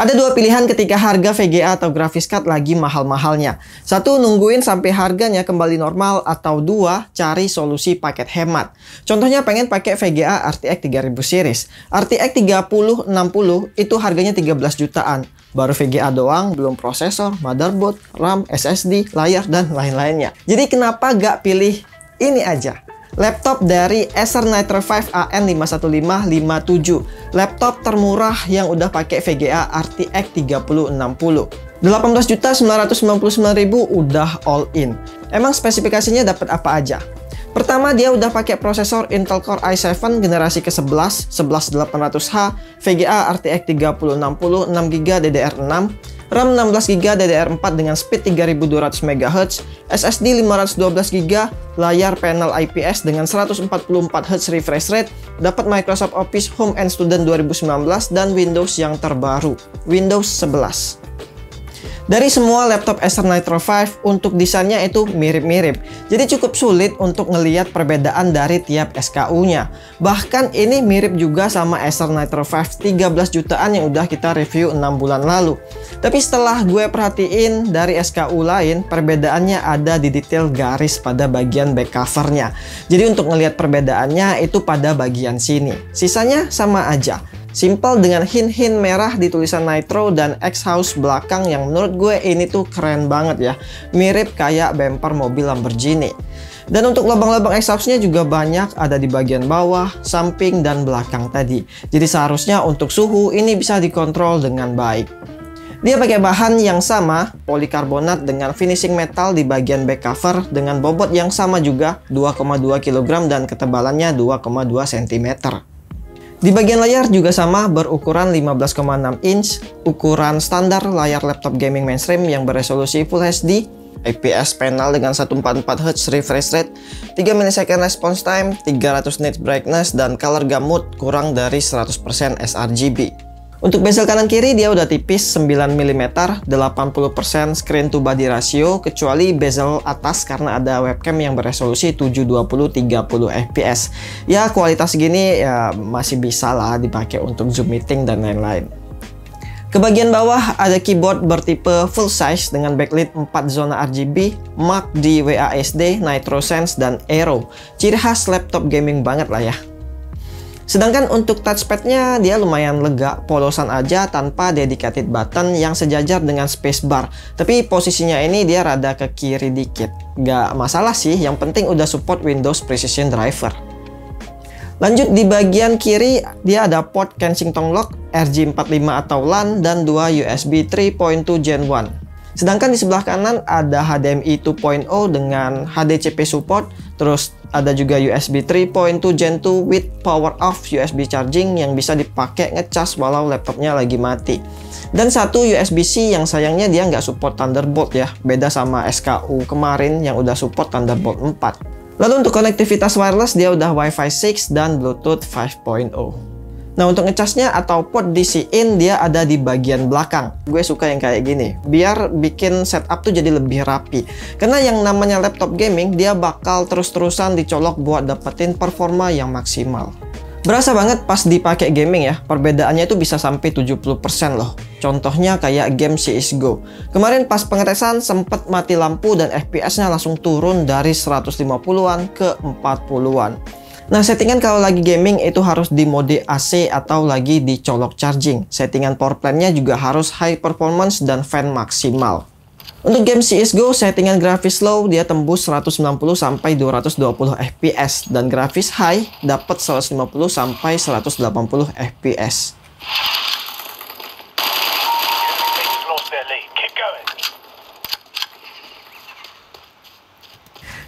Ada dua pilihan ketika harga VGA atau graphics card lagi mahal-mahalnya. Satu, nungguin sampai harganya kembali normal, atau dua, cari solusi paket hemat. Contohnya pengen pakai VGA RTX 3000 series. RTX 3060 itu harganya 13 jutaan. Baru VGA doang, belum prosesor, motherboard, RAM, SSD, layar, dan lain-lainnya. Jadi kenapa gak pilih ini aja? Laptop dari Acer Nitro 5 AM51557. Laptop termurah yang udah pakai VGA RTX 3060. 18.999.000 udah all in. Emang spesifikasinya dapat apa aja? Pertama, dia udah pakai prosesor Intel Core i7 generasi ke-11, 11800H, VGA RTX 3060, 6GB DDR6, RAM 16GB DDR4 dengan speed 3200 MHz, SSD 512GB, layar panel IPS dengan 144Hz refresh rate, dapat Microsoft Office Home and Student 2019, dan Windows yang terbaru, Windows 11. Dari semua laptop Acer Nitro 5, untuk desainnya itu mirip-mirip. Jadi cukup sulit untuk ngelihat perbedaan dari tiap SKU-nya. Bahkan ini mirip juga sama Acer Nitro 5 13 jutaan yang udah kita review 6 bulan lalu. Tapi setelah gue perhatiin dari SKU lain, perbedaannya ada di detail garis pada bagian back covernya. Jadi untuk ngelihat perbedaannya itu pada bagian sini. Sisanya sama aja. Simple dengan hint-hint merah di tulisan Nitro dan exhaust belakang yang menurut gue ini tuh keren banget ya. Mirip kayak bumper mobil Lamborghini. Dan untuk lubang-lubang exhaustnya juga banyak, ada di bagian bawah, samping, dan belakang tadi. Jadi seharusnya untuk suhu ini bisa dikontrol dengan baik. Dia pakai bahan yang sama, polikarbonat dengan finishing metal di bagian back cover dengan bobot yang sama juga, 2,2 kg dan ketebalannya 2,2 cm. Di bagian layar juga sama, berukuran 15,6 inch, ukuran standar layar laptop gaming mainstream yang beresolusi Full HD, IPS panel dengan 144Hz refresh rate, 3 ms response time, 300 nits brightness, dan color gamut kurang dari 100% sRGB. Untuk bezel kanan kiri dia udah tipis 9 mm, 80% screen to body ratio, kecuali bezel atas karena ada webcam yang beresolusi 720-30 fps. Ya kualitas gini ya masih bisa lah dipakai untuk Zoom meeting dan lain-lain. Ke bagian bawah ada keyboard bertipe full size dengan backlit 4 zona RGB, mark di WASD, Nitro Sense, dan Aero. Ciri khas laptop gaming banget lah ya. Sedangkan untuk touchpadnya dia lumayan lega, polosan aja tanpa dedicated button yang sejajar dengan spacebar. Tapi posisinya ini dia rada ke kiri dikit. Gak masalah sih, yang penting udah support Windows Precision Driver. Lanjut di bagian kiri dia ada port Kensington Lock, RJ45 atau LAN, dan 2 USB 3.2 Gen 1. Sedangkan di sebelah kanan ada HDMI 2.0 dengan HDCP support, terus ada juga USB 3.2 Gen 2 with power off USB charging yang bisa dipakai ngecas walau laptopnya lagi mati. Dan satu USB-C yang sayangnya dia nggak support Thunderbolt ya, beda sama SKU kemarin yang udah support Thunderbolt 4. Lalu untuk konektivitas wireless dia udah Wi-Fi 6 dan Bluetooth 5.0. Nah untuk ngecasnya atau port DC in dia ada di bagian belakang. Gue suka yang kayak gini, biar bikin setup tuh jadi lebih rapi. Karena yang namanya laptop gaming dia bakal terus-terusan dicolok buat dapetin performa yang maksimal. Berasa banget pas dipakai gaming ya, perbedaannya itu bisa sampai 70% loh. Contohnya kayak game CSGO. Kemarin pas pengetesan sempet mati lampu dan FPS-nya langsung turun dari 150-an ke 40-an. Nah, settingan kalau lagi gaming itu harus di mode AC atau lagi dicolok charging. Settingan power plan-nya juga harus high performance dan fan maksimal. Untuk game CSGO, settingan grafis low dia tembus 190 sampai 220 fps dan grafis high dapat 150 sampai 180 fps.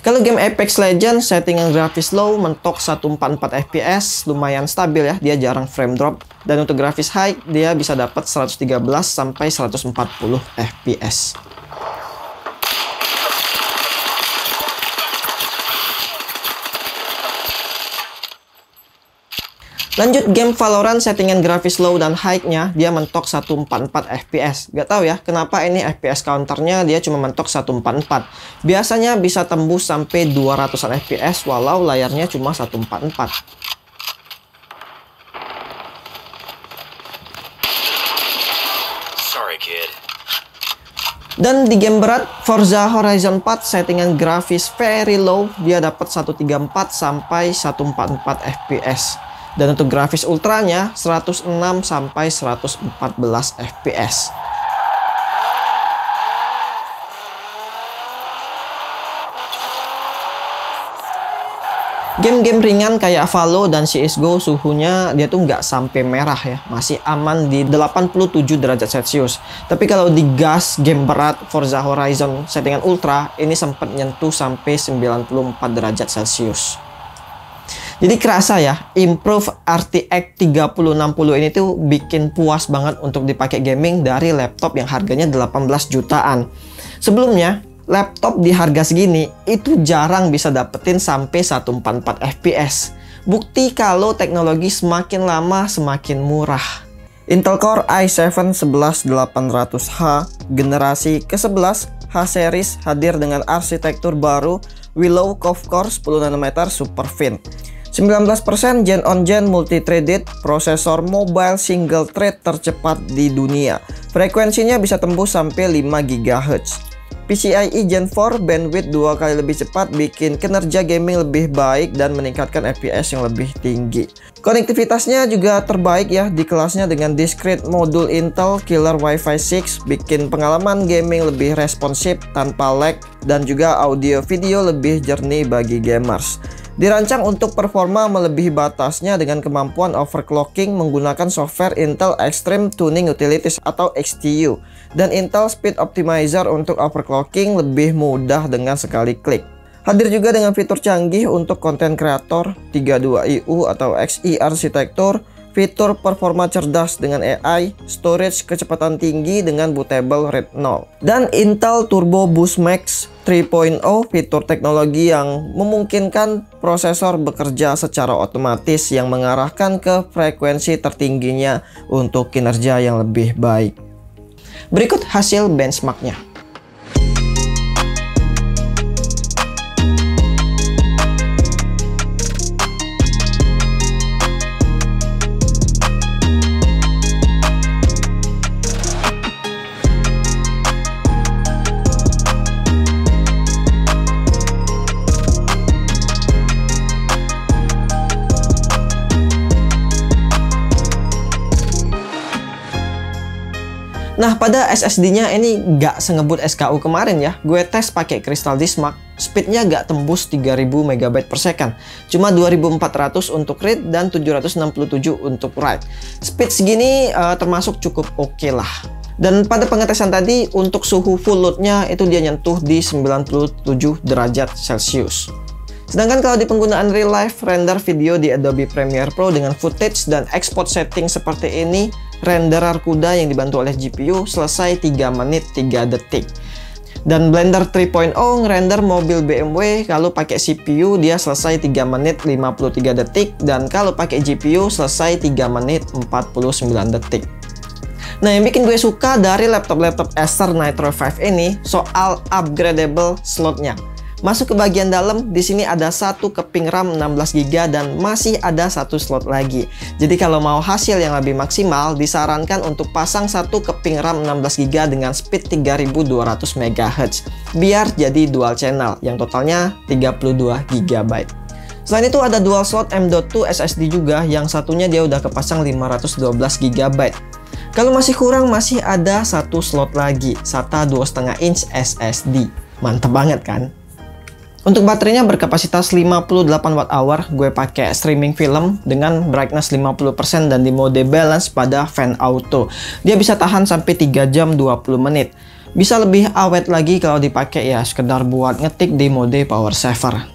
Kalau game Apex Legends, settingan grafis low mentok 144 fps, lumayan stabil ya, dia jarang frame drop. Dan untuk grafis high, dia bisa dapat 113 sampai 140 fps. Lanjut game Valorant, settingan grafis low dan high-nya dia mentok 144 fps. Gak tahu ya kenapa ini fps counternya dia cuma mentok 144. Biasanya bisa tembus sampai 200-an fps walau layarnya cuma 144. Sorry, kid. Dan di game berat Forza Horizon 4 settingan grafis very low, dia dapat 134 sampai 144 fps. Dan untuk grafis ultranya 106 sampai 114 fps. Game-game ringan kayak Valo dan CSGO suhunya dia tuh nggak sampai merah ya, masih aman di 87 derajat Celcius. Tapi kalau di gas game berat Forza Horizon settingan ultra ini sempat nyentuh sampai 94 derajat Celcius. Jadi kerasa ya, improve RTX 3060 ini tuh bikin puas banget untuk dipakai gaming dari laptop yang harganya 18 jutaan. Sebelumnya laptop di harga segini itu jarang bisa dapetin sampai 144 fps. Bukti kalau teknologi semakin lama semakin murah. Intel Core i7-11800H generasi ke-11 H-series hadir dengan arsitektur baru Willow Cove Core 10nm Superfin. 19% gen on gen multi-threaded, prosesor mobile single thread tercepat di dunia. Frekuensinya bisa tembus sampai 5 GHz. PCIe Gen 4 bandwidth 2 kali lebih cepat bikin kinerja gaming lebih baik dan meningkatkan FPS yang lebih tinggi. Konektivitasnya juga terbaik ya di kelasnya dengan discrete modul Intel Killer Wi-Fi 6 bikin pengalaman gaming lebih responsif tanpa lag dan juga audio video lebih jernih bagi gamers. Dirancang untuk performa melebihi batasnya dengan kemampuan overclocking menggunakan software Intel Extreme Tuning Utilities atau XTU dan Intel Speed Optimizer untuk overclocking lebih mudah dengan sekali klik. Hadir juga dengan fitur canggih untuk konten kreator 32IU atau Xe arsitektur, fitur performa cerdas dengan AI, storage kecepatan tinggi dengan bootable RAID 0, dan Intel Turbo Boost Max 3.0, fitur teknologi yang memungkinkan prosesor bekerja secara otomatis yang mengarahkan ke frekuensi tertingginya untuk kinerja yang lebih baik. Berikut hasil benchmarknya. Nah, pada SSD-nya ini nggak sengebut SKU kemarin ya. Gue tes pakai Crystal Disk Mark, speednya nggak tembus 3000 MB per second. Cuma 2400 untuk read dan 767 untuk write. Speed segini termasuk cukup oke lah. Dan pada pengetesan tadi, untuk suhu full load-nya itu dia nyentuh di 97 derajat Celcius. Sedangkan kalau di penggunaan real life render video di Adobe Premiere Pro dengan footage dan export setting seperti ini, renderer CUDA yang dibantu oleh GPU selesai 3 menit 3 detik. Dan Blender 3.0 ngerender mobil BMW kalau pakai CPU dia selesai 3 menit 53 detik dan kalau pakai GPU selesai 3 menit 49 detik. Nah, yang bikin gue suka dari laptop-laptop Acer Nitro 5 ini soal upgradable slotnya. Masuk ke bagian dalam, di sini ada satu keping RAM 16GB dan masih ada satu slot lagi. Jadi kalau mau hasil yang lebih maksimal, disarankan untuk pasang satu keping RAM 16GB dengan speed 3200 MHz. Biar jadi dual channel yang totalnya 32GB. Selain itu ada dual slot M.2 SSD juga, yang satunya dia udah kepasang 512GB. Kalau masih kurang, masih ada satu slot lagi, SATA 2,5 inch SSD. Mantap banget kan? Untuk baterainya berkapasitas 58 Wh, gue pakai streaming film dengan brightness 50% dan di mode balance pada fan auto. Dia bisa tahan sampai 3 jam 20 menit. Bisa lebih awet lagi kalau dipakai ya sekedar buat ngetik di mode power saver.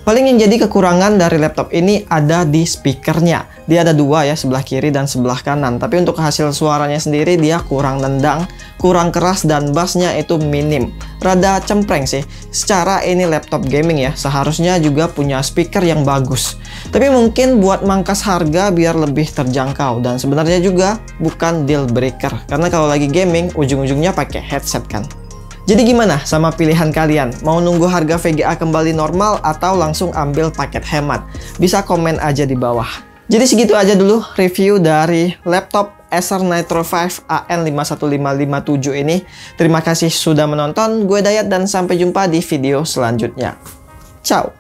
Paling yang jadi kekurangan dari laptop ini ada di speakernya. Dia ada dua ya, sebelah kiri dan sebelah kanan. Tapi untuk hasil suaranya sendiri dia kurang nendang, kurang keras dan bassnya itu minim. Rada cempreng sih. Secara ini laptop gaming ya, seharusnya juga punya speaker yang bagus. Tapi mungkin buat mangkas harga biar lebih terjangkau. Dan sebenarnya juga bukan deal breaker. Karena kalau lagi gaming, ujung-ujungnya pakai headset kan. Jadi gimana sama pilihan kalian? Mau nunggu harga VGA kembali normal atau langsung ambil paket hemat? Bisa komen aja di bawah. Jadi segitu aja dulu review dari laptop Acer Nitro 5 AN51557 ini. Terima kasih sudah menonton, gue Dayat dan sampai jumpa di video selanjutnya. Ciao!